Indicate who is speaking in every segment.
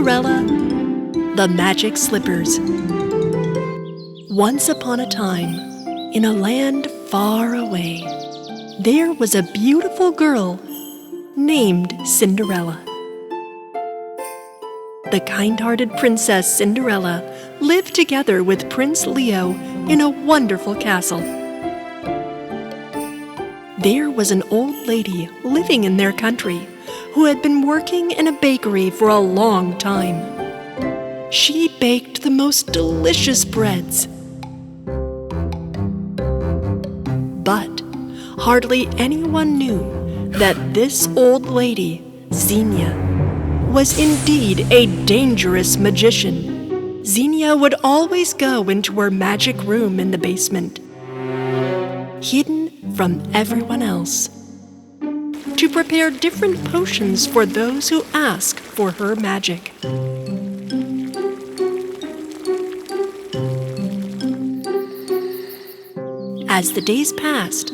Speaker 1: Cinderella, the Magic Slippers. Once upon a time, in a land far away, there was a beautiful girl named Cinderella. The kind-hearted Princess Cinderella lived together with Prince Leo in a wonderful castle. There was an old lady living in their country who had been working in a bakery for a long time. She baked the most delicious breads. But hardly anyone knew that this old lady, Xena, was indeed a dangerous magician. Xena would always go into her magic room in the basement, hidden from everyone else, to prepare different potions for those who ask for her magic. As the days passed,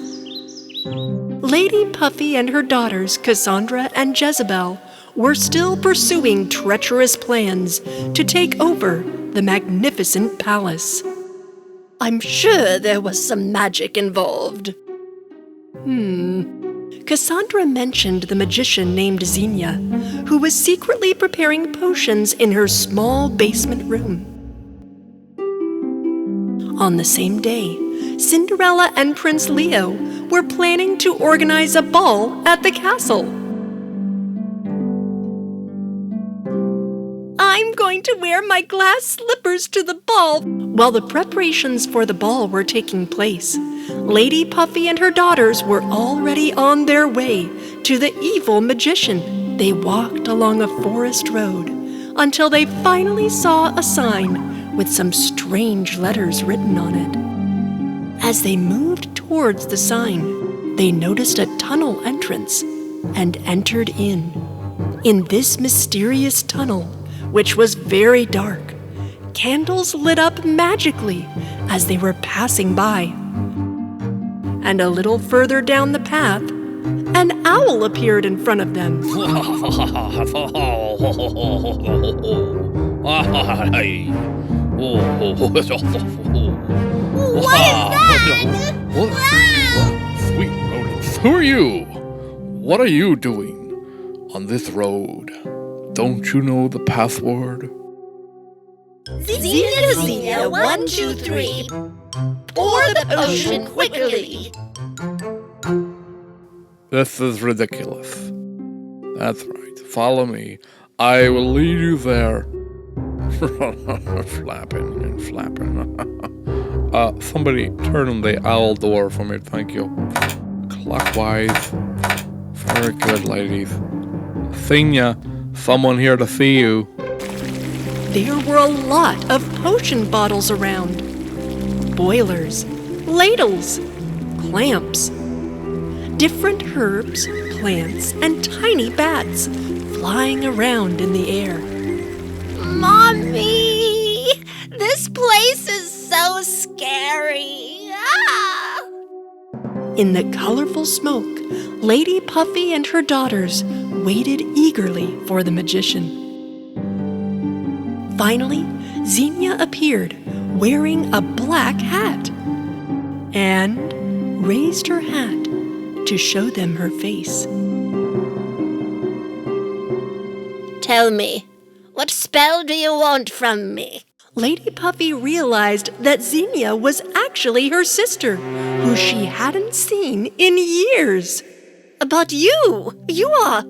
Speaker 1: Lady Puffy and her daughters, Cassandra and Jezebel, were still pursuing treacherous plans to take over the magnificent palace. I'm sure there was some magic involved. Cassandra mentioned the magician named Xena, who was secretly preparing potions in her small basement room. On the same day, Cinderella and Prince Leo were planning to organize a ball at the castle. I'm going to wear my glass slippers to the ball. While the preparations for the ball were taking place, Lady Puffy and her daughters were already on their way to the evil magician. They walked along a forest road until they finally saw a sign with some strange letters written on it. As they moved towards the sign, they noticed a tunnel entrance and entered in. In this mysterious tunnel, which was very dark, candles lit up magically as they were passing by. And a little further down the path, an owl appeared in front of them.
Speaker 2: What is that?
Speaker 3: What? Sweet rodents, who are you? What are you doing on this road? Don't you know the password?
Speaker 2: Xena, 1, 2, 3. Pour the potion quickly.
Speaker 3: This is ridiculous. That's right. Follow me. I will lead you there. Flapping and flapping. Somebody turn on the owl door for me, thank you. Clockwise. Very good, ladies. Xena, someone here to see you.
Speaker 1: There were a lot of potion bottles around. Boilers, ladles, clamps, different herbs, plants, and tiny bats flying around in the air.
Speaker 2: Mommy! This place is so scary! Ah!
Speaker 1: In the colorful smoke, Lady Puffy and her daughters waited eagerly for the magician. Finally, Xena appeared wearing a black hat and raised her hat to show them her face.
Speaker 2: Tell me, what spell do you want from me?
Speaker 1: Lady Puffy realized that Xena was actually her sister, who she hadn't seen in years.
Speaker 2: But you are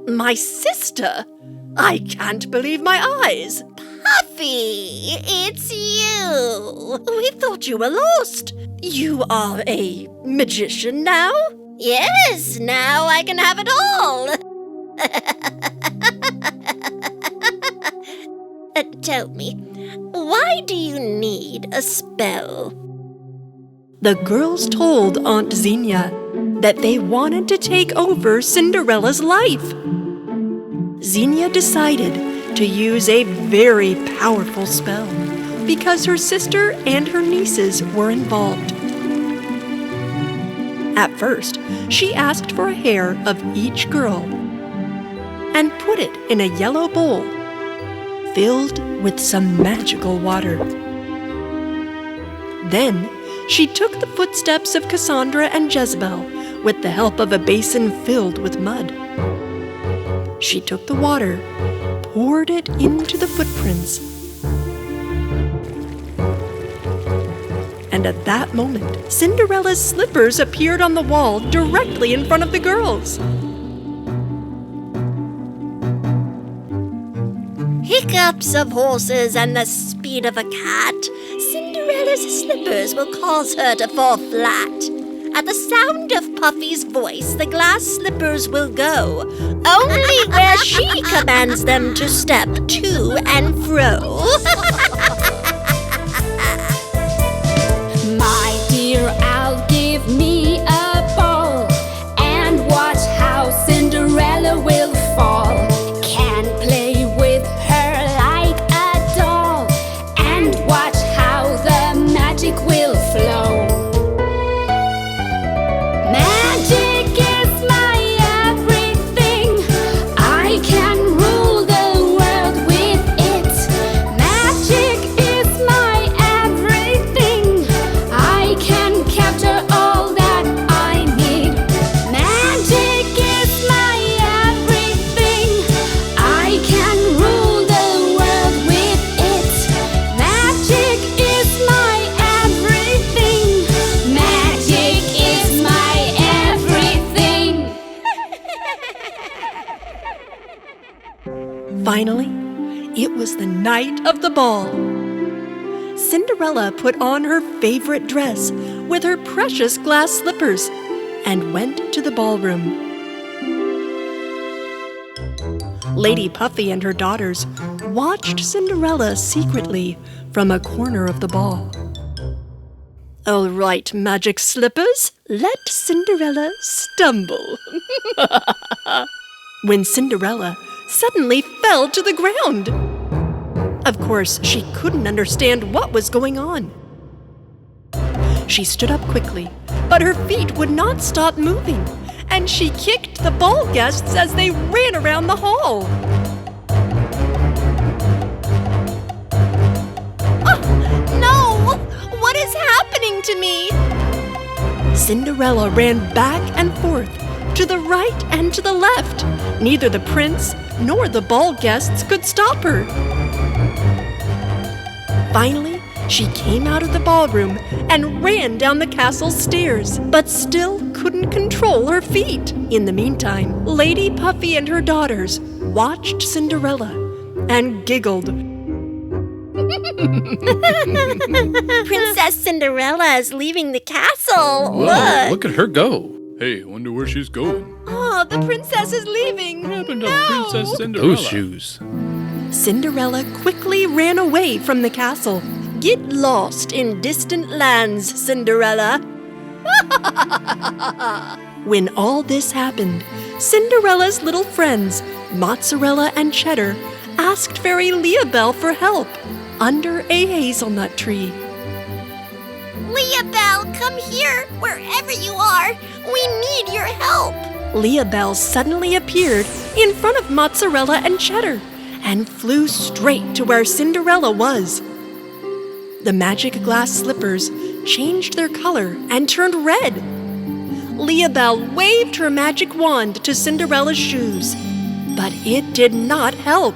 Speaker 2: my sister. I can't believe my eyes. Puffy, it's you. We thought you were lost. You are a magician now? Yes, now I can have it all. Tell me, why do you need a spell?
Speaker 1: The girls told Aunt Xena that they wanted to take over Cinderella's life. Xena decided to use a very powerful spell because her sister and her nieces were involved. At first, she asked for a hair of each girl and put it in a yellow bowl filled with some magical water. Then she took the footsteps of Cassandra and Jezebel with the help of a basin filled with mud. She took the water, poured it into the footprints, and at that moment, Cinderella's slippers appeared on the wall directly in front of the girls.
Speaker 2: Hiccups of horses and the speed of a cat, Cinderella's slippers will cause her to fall flat. At the sound of Puffy's voice, the glass slippers will go, only where she commands them to step to and fro.
Speaker 4: My dear, I'll give me a ball and watch how Cinderella will fall. Can play with her like a doll and watch how the magic will flow. Magic is my everything. I can rule the world with it. Magic is my everything. I can capture all that I need. Magic is my everything. I can rule the world with it. Magic is my everything. Magic is my everything.
Speaker 1: Finally, it was the night of the ball. Cinderella put on her favorite dress with her precious glass slippers and went to the ballroom. Lady Puffy and her daughters watched Cinderella secretly from a corner of the ball. All right, magic slippers, let Cinderella stumble. When Cinderella suddenly fell to the ground. Of course, she couldn't understand what was going on. She stood up quickly, but her feet would not stop moving, and she kicked the ball guests as they ran around the hall.
Speaker 2: No! What is happening to me?
Speaker 1: Cinderella ran back and forth, to the right and to the left. Neither the prince nor the ball guests could stop her. Finally, she came out of the ballroom and ran down the castle stairs, but still couldn't control her feet. In the meantime, Lady Puffy and her daughters watched Cinderella and giggled.
Speaker 2: Princess Cinderella is leaving the castle.
Speaker 3: Whoa, look at her go. Hey, I wonder where she's going.
Speaker 1: Oh, the princess is leaving.
Speaker 3: What happened to Princess Cinderella? Those shoes.
Speaker 1: Cinderella quickly ran away from the castle.
Speaker 2: Get lost in distant lands, Cinderella.
Speaker 1: When all this happened, Cinderella's little friends, Mozzarella and Cheddar, asked Fairy Leah Bell for help under a hazelnut tree.
Speaker 2: Leah Bell, come here, wherever you are. We need your help.
Speaker 1: Leah Bell suddenly appeared in front of Mozzarella and Cheddar and flew straight to where Cinderella was. The magic glass slippers changed their color and turned red. Leah Bell waved her magic wand to Cinderella's shoes, but it did not help.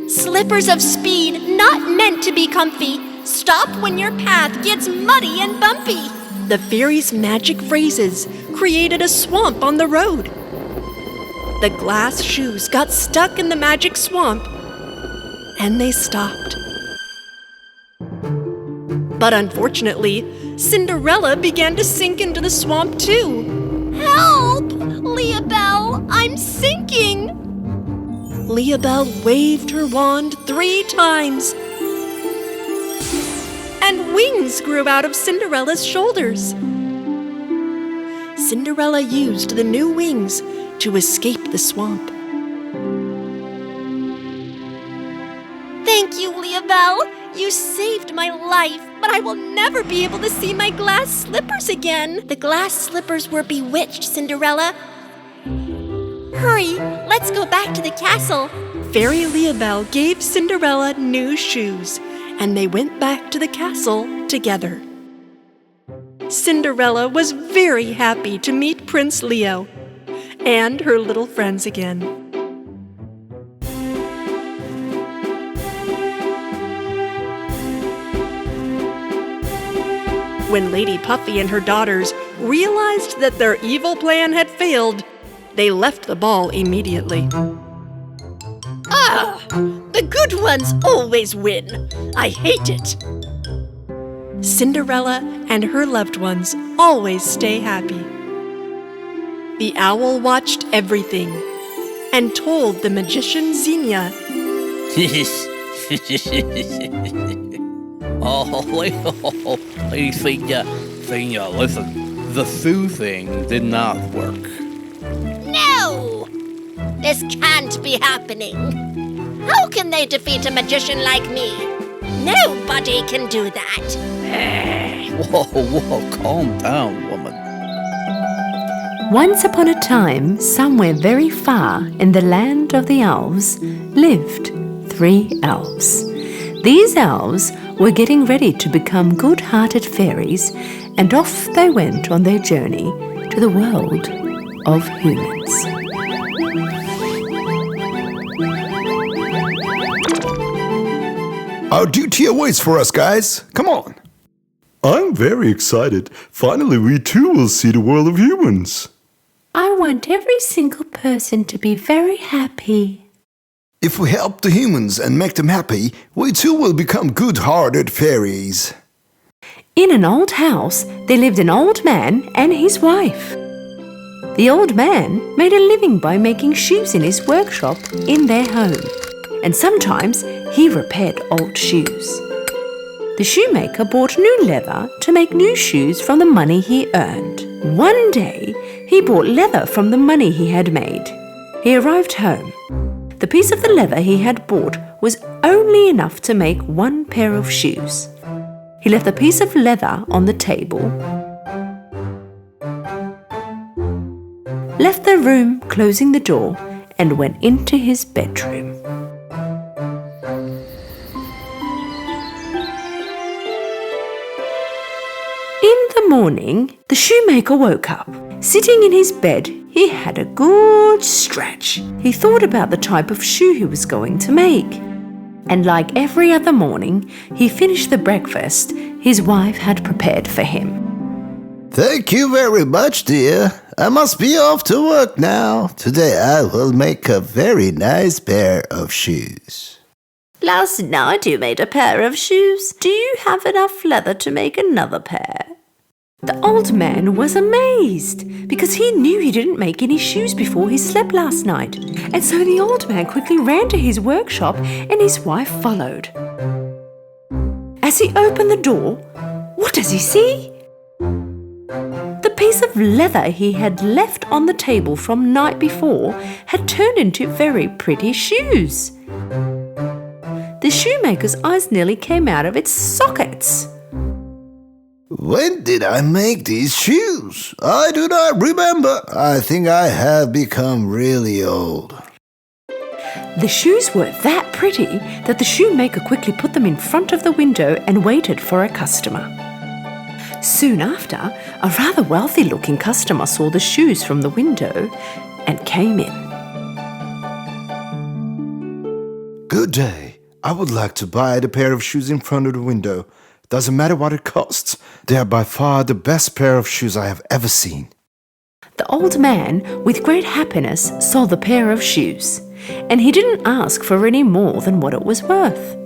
Speaker 2: Slippers of speed, not meant to be comfy. Stop when your path gets muddy and bumpy.
Speaker 1: The fairy's magic phrases created a swamp on the road. The glass shoes got stuck in the magic swamp, and they stopped. But unfortunately, Cinderella began to sink into the swamp too.
Speaker 2: Help! Leah Bell, I'm sinking!
Speaker 1: Leah Bell waved her wand 3 times, and wings grew out of Cinderella's shoulders. Cinderella used the new wings to escape the swamp.
Speaker 2: Thank you, Leah Bell. You saved my life, but I will never be able to see my glass slippers again. The glass slippers were bewitched, Cinderella. Hurry, let's go back to the castle.
Speaker 1: Fairy Leah Bell gave Cinderella new shoes, and they went back to the castle together. Cinderella was very happy to meet Prince Leo and her little friends again. When Lady Puffy and her daughters realized that their evil plan had failed, they left the ball immediately.
Speaker 2: The good ones always win. I hate it.
Speaker 1: Cinderella and her loved ones always stay happy. The owl watched everything and told the magician Xena,
Speaker 3: Hey, Xena, listen. The shoe thing did not work.
Speaker 2: No! This can't be happening. How can they defeat a magician like me? Nobody can do that.
Speaker 3: Whoa, calm down, woman.
Speaker 5: Once upon a time, somewhere very far in the land of the elves, lived 3 elves. These elves were getting ready to become good-hearted fairies, and off they went on their journey to the world of humans.
Speaker 6: Our duty awaits for us, guys. Come on. I'm very excited. Finally, we too will see the world of humans.
Speaker 5: I want every single person to be very happy.
Speaker 6: If we help the humans and make them happy, we too will become good-hearted fairies.
Speaker 5: In an old house, there lived an old man and his wife. The old man made a living by making shoes in his workshop in their home, and sometimes he repaired old shoes. The shoemaker bought new leather to make new shoes from the money he earned. One day, he bought leather from the money he had made. He arrived home. The piece of the leather he had bought was only enough to make 1 pair of shoes. He left the piece of leather on the table, left the room closing the door, and went into his bedroom. In the morning, the shoemaker woke up. Sitting in his bed, he had a good stretch. He thought about the type of shoe he was going to make. And like every other morning, he finished the breakfast his wife had prepared for him.
Speaker 6: Thank you very much, dear. I must be off to work now. Today I will make a very nice pair of shoes.
Speaker 5: Last night you made a pair of shoes. Do you have enough leather to make another pair? The old man was amazed because he knew he didn't make any shoes before he slept last night. And so the old man quickly ran to his workshop and his wife followed. As he opened the door, what does he see? The piece of leather he had left on the table from night before had turned into very pretty shoes. The shoemaker's eyes nearly came out of its sockets.
Speaker 6: When did I make these shoes? I do not remember. I think I have become really old.
Speaker 5: The shoes were that pretty that the shoemaker quickly put them in front of the window and waited for a customer. Soon after, a rather wealthy-looking customer saw the shoes from the window and came in.
Speaker 6: Good day. I would like to buy the pair of shoes in front of the window. Doesn't matter what it costs. They are by far the best pair of shoes I have ever seen.
Speaker 5: The old man, with great happiness, saw the pair of shoes, and he didn't ask for any more than what it was worth.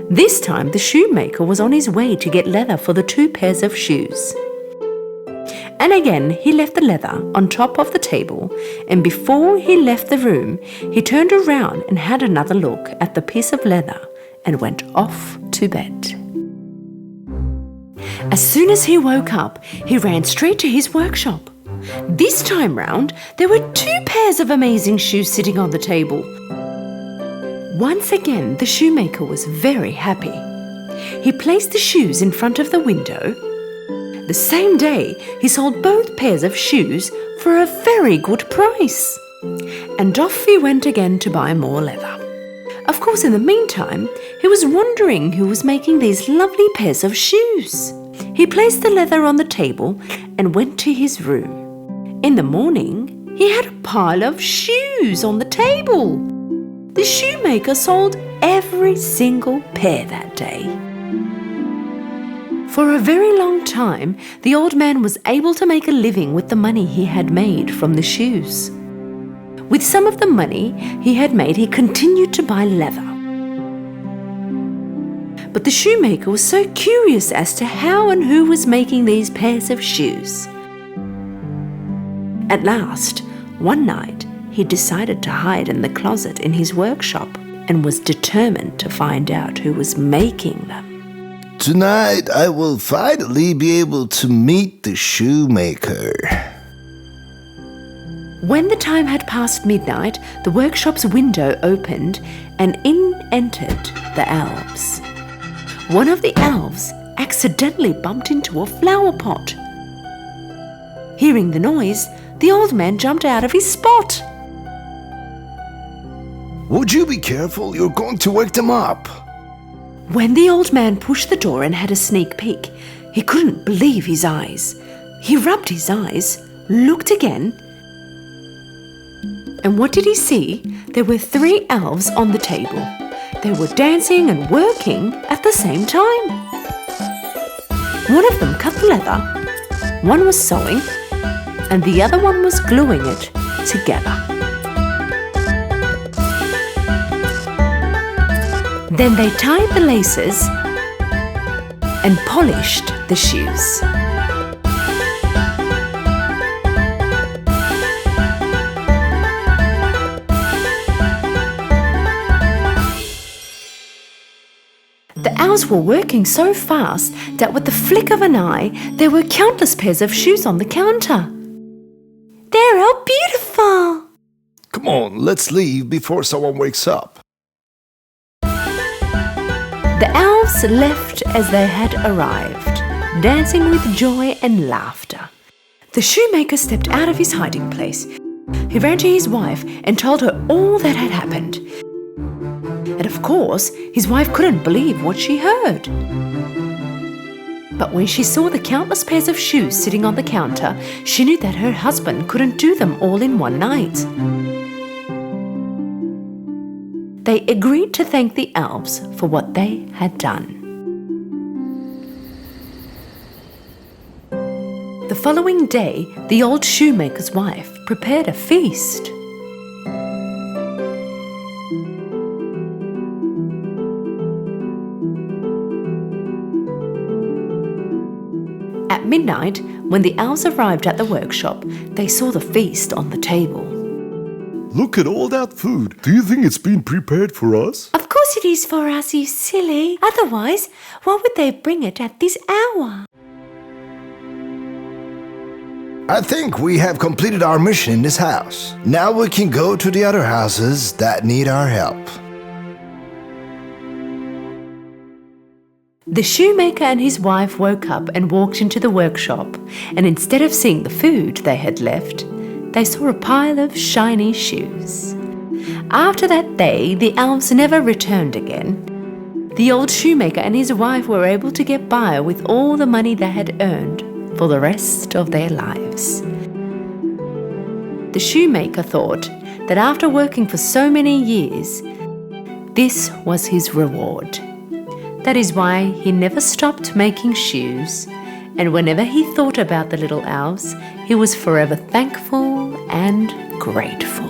Speaker 5: This time the shoemaker was on his way to get leather for the 2 pairs of shoes. And again he left the leather on top of the table, and before he left the room, he turned around and had another look at the piece of leather and went off to bed. As soon as he woke up, he ran straight to his workshop. This time round, there were 2 pairs of amazing shoes sitting on the table. Once again, the shoemaker was very happy. He placed the shoes in front of the window. The same day, he sold both pairs of shoes for a very good price. And off he went again to buy more leather. Of course, in the meantime, he was wondering who was making these lovely pairs of shoes. He placed the leather on the table and went to his room. In the morning, he had a pile of shoes on the table. The shoemaker sold every single pair that day. For a very long time, the old man was able to make a living with the money he had made from the shoes. With some of the money he had made, he continued to buy leather. But the shoemaker was so curious as to how and who was making these pairs of shoes. At last, one night, he decided to hide in the closet in his workshop and was determined to find out who was making them.
Speaker 6: Tonight I will finally be able to meet the shoemaker.
Speaker 5: When the time had passed midnight, the workshop's window opened and in entered the elves. One of the elves accidentally bumped into a flower pot. Hearing the noise, the old man jumped out of his spot.
Speaker 6: Would you be careful? You're going to wake them up.
Speaker 5: When the old man pushed the door and had a sneak peek, he couldn't believe his eyes. He rubbed his eyes, looked again, and what did he see? There were 3 elves on the table. They were dancing and working at the same time. One of them cut the leather, one was sewing, and the other one was gluing it together. Then they tied the laces and polished the shoes. The elves were working so fast that with the flick of an eye, there were countless pairs of shoes on the counter. They're all beautiful!
Speaker 6: Come on, let's leave before someone wakes up.
Speaker 5: The elves left as they had arrived, dancing with joy and laughter. The shoemaker stepped out of his hiding place. He ran to his wife and told her all that had happened. And of course, his wife couldn't believe what she heard. But when she saw the countless pairs of shoes sitting on the counter, she knew that her husband couldn't do them all in one night. They agreed to thank the elves for what they had done. The following day, the old shoemaker's wife prepared a feast. At midnight, when the elves arrived at the workshop, they saw the feast on the table.
Speaker 6: Look at all that food. Do you think it's been prepared for us?
Speaker 5: Of course it is for us, you silly. Otherwise, why would they bring it at this hour?
Speaker 6: I think we have completed our mission in this house. Now we can go to the other houses that need our help.
Speaker 5: The shoemaker and his wife woke up and walked into the workshop, and instead of seeing the food they had left, they saw a pile of shiny shoes. After that day, the elves never returned again. The old shoemaker and his wife were able to get by with all the money they had earned for the rest of their lives. The shoemaker thought that after working for so many years, this was his reward. That is why he never stopped making shoes, and whenever he thought about the little elves, he was forever thankful and grateful.